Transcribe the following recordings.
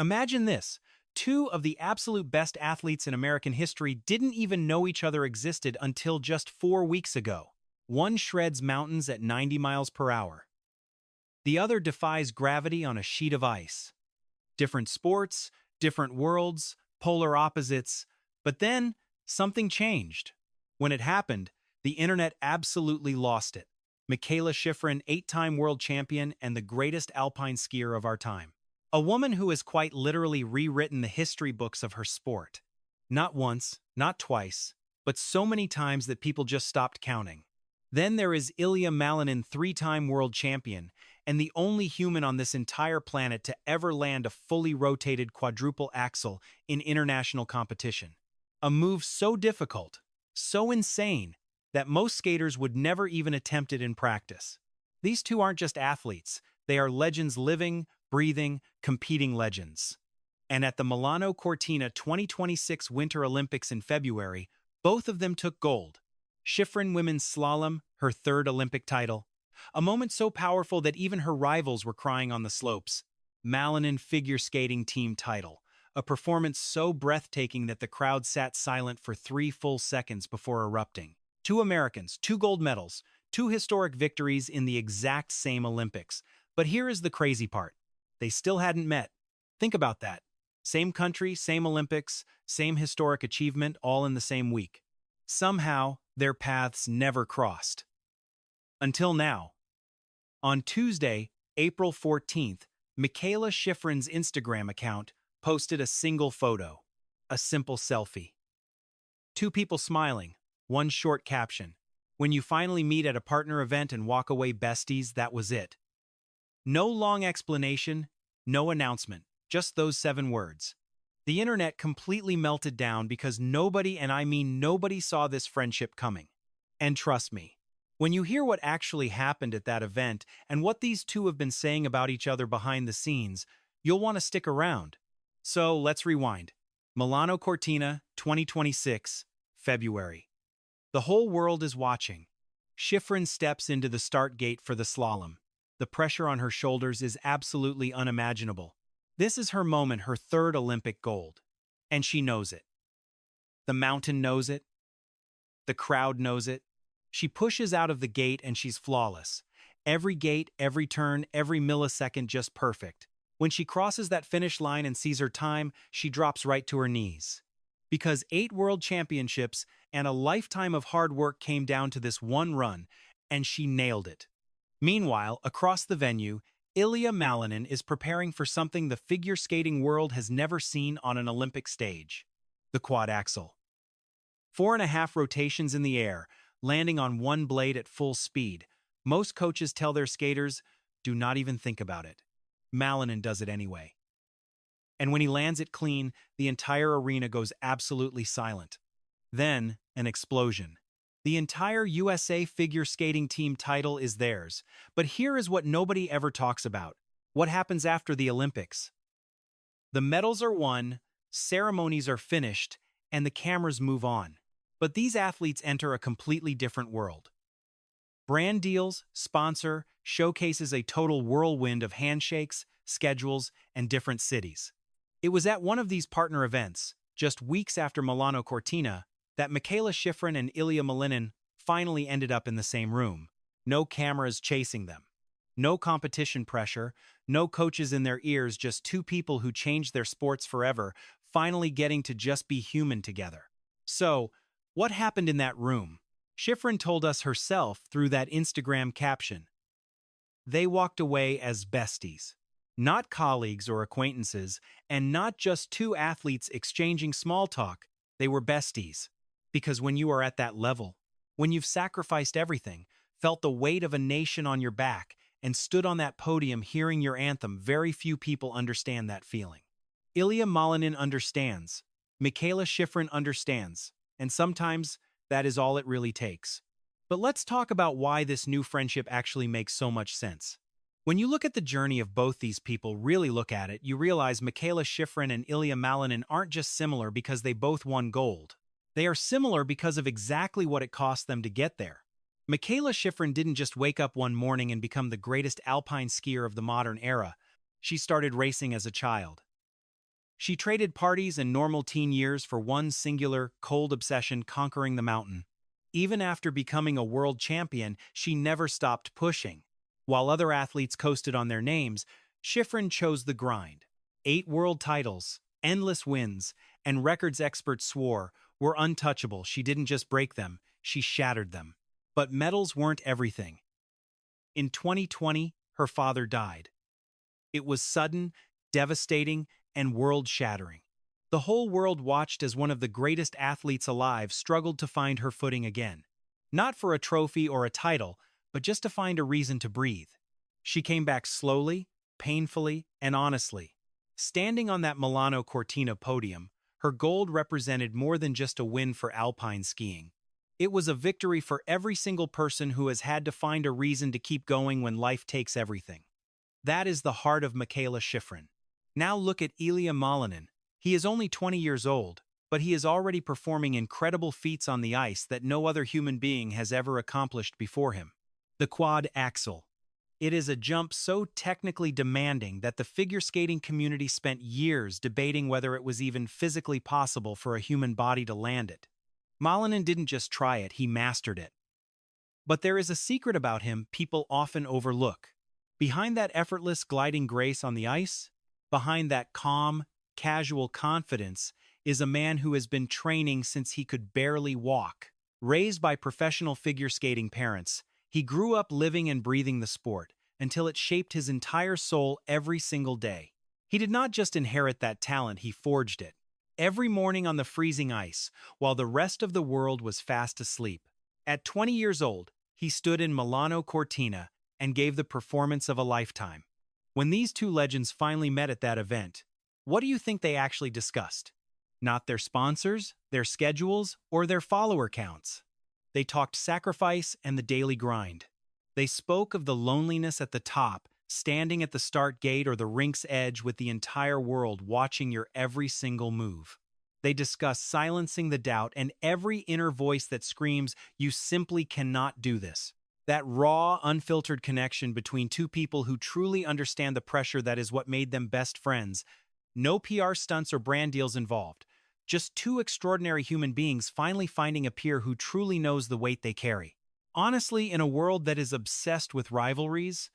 Imagine this. Two of the absolute best athletes in American history didn't even know each other existed until just 4 weeks ago. One shreds mountains at 90 miles per hour. The other defies gravity on a sheet of ice. Different sports, different worlds, polar opposites. But then, something changed. When it happened, the internet absolutely lost it. Mikaela Shiffrin, 8-time world champion and the greatest alpine skier of our time. A woman who has quite literally rewritten the history books of her sport. Not once, not twice, but so many times that people just stopped counting. Then there is Ilia Malinin, 3-time world champion, and the only human on this entire planet to ever land a fully rotated quadruple axel in international competition. A move so difficult, so insane, that most skaters would never even attempt it in practice. These two aren't just athletes, they are legends, living, breathing, competing legends. And at the Milano Cortina 2026 Winter Olympics in February, both of them took gold. Shiffrin women's slalom, her third Olympic title. A moment so powerful that even her rivals were crying on the slopes. Malinin figure skating team title. A performance so breathtaking that the crowd sat silent for 3 full seconds before erupting. Two Americans, 2 gold medals, 2 historic victories in the exact same Olympics. But here is the crazy part. They still hadn't met. Think about that. Same country, same Olympics, same historic achievement, all in the same week. Somehow, their paths never crossed. Until now. On Tuesday, April 14th, Mikaela Shiffrin's Instagram account posted a single photo, a simple selfie. 2 people smiling, one short caption. When you finally meet at a partner event and walk away besties, that was it. No long explanation, no announcement, just those 7 words. The internet completely melted down because nobody, and I mean nobody, saw this friendship coming. And trust me, when you hear what actually happened at that event and what these two have been saying about each other behind the scenes, you'll want to stick around. So let's rewind. Milano Cortina 2026, February. The whole world is watching. Shiffrin steps into the start gate for the slalom. The pressure on her shoulders is absolutely unimaginable. This is her moment, her 3rd Olympic gold. And she knows it. The mountain knows it. The crowd knows it. She pushes out of the gate and she's flawless. Every gate, every turn, every millisecond just perfect. When she crosses that finish line and sees her time, she drops right to her knees. Because 8 world championships and a lifetime of hard work came down to this one run, and she nailed it. Meanwhile, across the venue, Ilia Malinin is preparing for something the figure skating world has never seen on an Olympic stage. The quad axel. 4.5 rotations in the air, landing on one blade at full speed. Most coaches tell their skaters, do not even think about it. Malinin does it anyway. And when he lands it clean, the entire arena goes absolutely silent. Then, an explosion. The entire USA figure skating team title is theirs. But here is what nobody ever talks about. What happens after the Olympics? The medals are won, ceremonies are finished, and the cameras move on. But these athletes enter a completely different world. Brand deals, sponsor, showcases, a total whirlwind of handshakes, schedules, and different cities. It was at one of these partner events, just weeks after Milano Cortina, that Mikaela Shiffrin and Ilia Malinin finally ended up in the same room. No cameras chasing them. No competition pressure, no coaches in their ears, just 2 people who changed their sports forever, finally getting to just be human together. So, what happened in that room? Shiffrin told us herself through that Instagram caption. They walked away as besties. Not colleagues or acquaintances, and not just 2 athletes exchanging small talk. They were besties. Because when you are at that level, when you've sacrificed everything, felt the weight of a nation on your back, and stood on that podium hearing your anthem, very few people understand that feeling. Ilia Malinin understands. Mikaela Shiffrin understands. And sometimes, that is all it really takes. But let's talk about why this new friendship actually makes so much sense. When you look at the journey of both these people, really look at it, you realize Mikaela Shiffrin and Ilia Malinin aren't just similar because they both won gold. They are similar because of exactly what it cost them to get there. Mikaela Shiffrin didn't just wake up one morning and become the greatest alpine skier of the modern era. She started racing as a child. She traded parties and normal teen years for one singular, cold obsession conquering the mountain. Even after becoming a world champion, she never stopped pushing. While other athletes coasted on their names, Shiffrin chose the grind. 8 world titles, endless wins, and records experts swore were untouchable. She didn't just break them, she shattered them. But medals weren't everything. In 2020, her father died. It was sudden, devastating, and world-shattering. The whole world watched as one of the greatest athletes alive struggled to find her footing again. Not for a trophy or a title, but just to find a reason to breathe. She came back slowly, painfully, and honestly. Standing on that Milano Cortina podium, her gold represented more than just a win for alpine skiing. It was a victory for every single person who has had to find a reason to keep going when life takes everything. That is the heart of Mikaela Shiffrin. Now look at Ilia Malinin. He is only 20 years old, but he is already performing incredible feats on the ice that no other human being has ever accomplished before him. The quad axel. It is a jump so technically demanding that the figure skating community spent years debating whether it was even physically possible for a human body to land it. Malinin didn't just try it, he mastered it. But there is a secret about him people often overlook. Behind that effortless gliding grace on the ice, behind that calm, casual confidence, is a man who has been training since he could barely walk. Raised by professional figure skating parents, he grew up living and breathing the sport until it shaped his entire soul every single day. He did not just inherit that talent, he forged it. Every morning on the freezing ice, while the rest of the world was fast asleep. At 20 years old, he stood in Milano Cortina and gave the performance of a lifetime. When these two legends finally met at that event, what do you think they actually discussed? Not their sponsors, their schedules, or their follower counts. They talked sacrifice and the daily grind. They spoke of the loneliness at the top, standing at the start gate or the rink's edge with the entire world watching your every single move. They discussed silencing the doubt and every inner voice that screams, "You simply cannot do this." That raw, unfiltered connection between two people who truly understand the pressure that is what made them best friends. No PR stunts or brand deals involved. Just two extraordinary human beings finally finding a peer who truly knows the weight they carry. Honestly, in a world that is obsessed with rivalries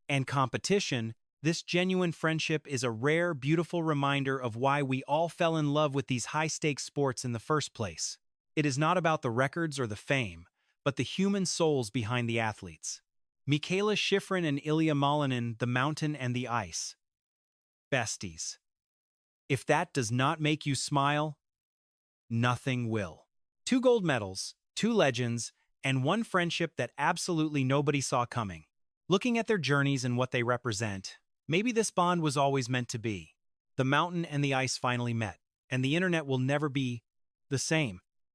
and competition, this genuine friendship is a rare, beautiful reminder of why we all fell in love with these high-stakes sports in the first place. It is not about the records or the fame, but the human souls behind the athletes. Mikaela Shiffrin and Ilia Malinin, the mountain and the ice. Besties. If that does not make you smile, nothing will. 2 gold medals, 2 legends, and 1 friendship that absolutely nobody saw coming. Looking at their journeys and what they represent, maybe this bond was always meant to be. The mountain and the ice finally met, and the internet will never be the same.